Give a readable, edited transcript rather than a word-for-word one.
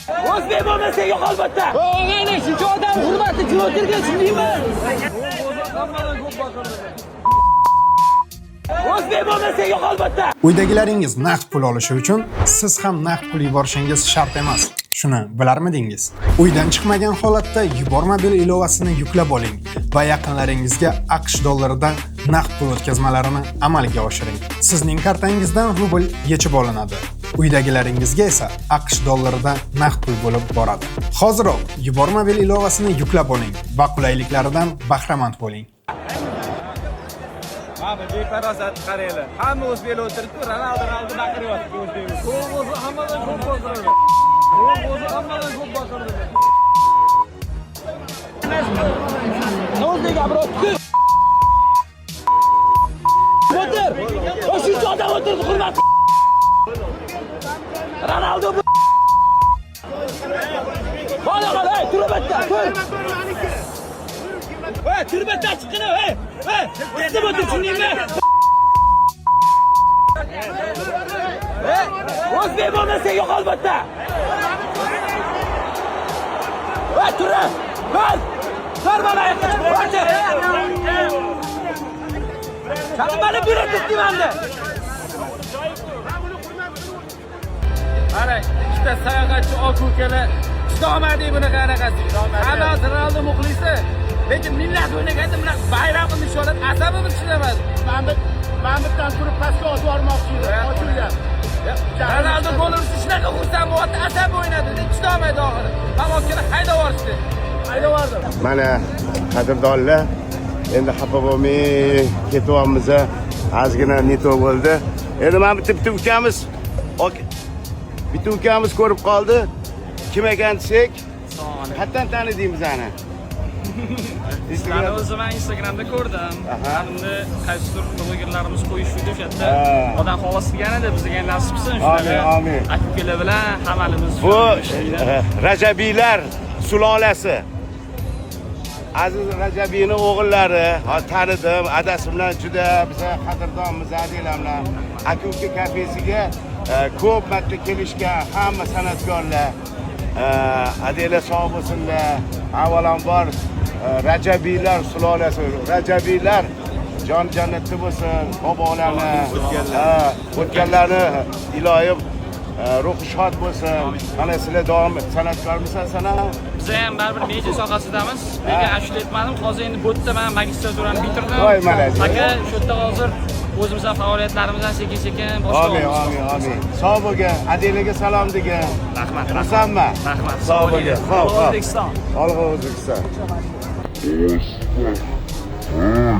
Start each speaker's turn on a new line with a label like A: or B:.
A: O'zbek bo'lmasa yo'q albatta. O'g'ayni shuncha odam hurmatli kun o'tirgan shundaymi? Hammadan ko'p baqirdi. O'zbek bo'lmasa yo'q albatta.
B: Uydagilaringiz naqd pul olishi uchun siz ham naqd pul yuborishingiz shart emas. Shuni bilarmidingiz? Uydan chiqmagan holatda yubormobil ilovasini yuklab oling va yaqinlaringizga AQSh dollaridan naqd pul o'tkazmalarini amalga oshiring. Sizning kartangizdan rubl yechib olinadi. Uydagilaringizga esa AQSh dollaridan naqd pul bo'lib boradi. Hoziroq yubormobil ilovasini yuklab oling va qulayliklaridan bahramand bo'ling.
A: Abi beparosat qaranglar. Hamma o'zbeklar o'tiribdi, Ronaldo baqiryapti o'zbek. O'zi hammadan ko'p baqirdi. O'zi hammadan ko'p baqirdi. O'zbek gapiryapti. O'tir. O'sha odam o'tirdi, hurmat. Ronaldo bu. Mana qara, turbatda, tur. Hey, turbatda chiqqina, hey. Hey, qisib o'tir, tushundingmi? Hey, o'zbek bo'lmasa yo'q albatta. Hey, tur. Qal. Tur mana yoqqa chiq. Qani meni bir o'tibdimanda. Mana ikkita sayohatchi okukalar chiqolmadi bunaqa anaqasi. Ana Ronaldo muxlisi. Lekin millat o'ynaganda bunaqa bayroqni nishonlab asabimiz chinamadi. Mamutdan turib pastga otib yubormoqchi edi. Ochilgan. Ronaldo golini shunaqa xursand bo'lyapti, asab o'ynadi. Chiqolmadi oxiri. Hamokini haydab yuborishdi. Haydab yubordi.
C: Mana qadrdonlar, endi xafa bo'lmay ketyapmiz. Ozgina neto bo'ldi. Endi mana bitta ukamiz ko'rib qoldi. Kim ekan desak, qayerdan tanidingiz ana?
D: Sizlarni o'zim Instagramda ko'rdim. Endi qaysidir blogerlarimiz qo'yishdi o'sha yerda. Odam xolos qilgan edi, bizga nasib qilsin shunaqa.
C: Amin.
D: Akalar bilan hammamiz
C: Bu Rajabiylar sulolasi. Aziz Rajabiyning o'g'illari, tanidim, adasi bilan juda biza qadrdonmiz, adinglar bilan. Aka-uka kafesiga ko'p marta kelishgan hamma san'atkorlar. Adinglar sog' bo'lsinlar. Avvalambor Rajabiylar sulolasi, Rajabiylar jon jannatda bo'lsin, bobolarni, o'tganlarni iloyim ruhi shod bo'lsin. Mana sizlar davom san'atkormisiz sana?
D: Biz ham baribir media sohasidamiz. Lekin ashula etmadim. Hozir endi bu yerda men magistraturani bitirdim.
C: Voy malaka.
D: Aka shu yerda hozir o'zimizning faoliyatlarimizdan sekin-sekin boshlayapmiz.
C: Amin. Sog' bo'lgin. Adinglarga salom degan.
D: Rahmat.
C: Xursandman.
D: Rahmat.
C: Sog' bo'lgin. Xo'p.
D: O'zbekiston.
C: Olg'a O'zbekiston.
E: Oh,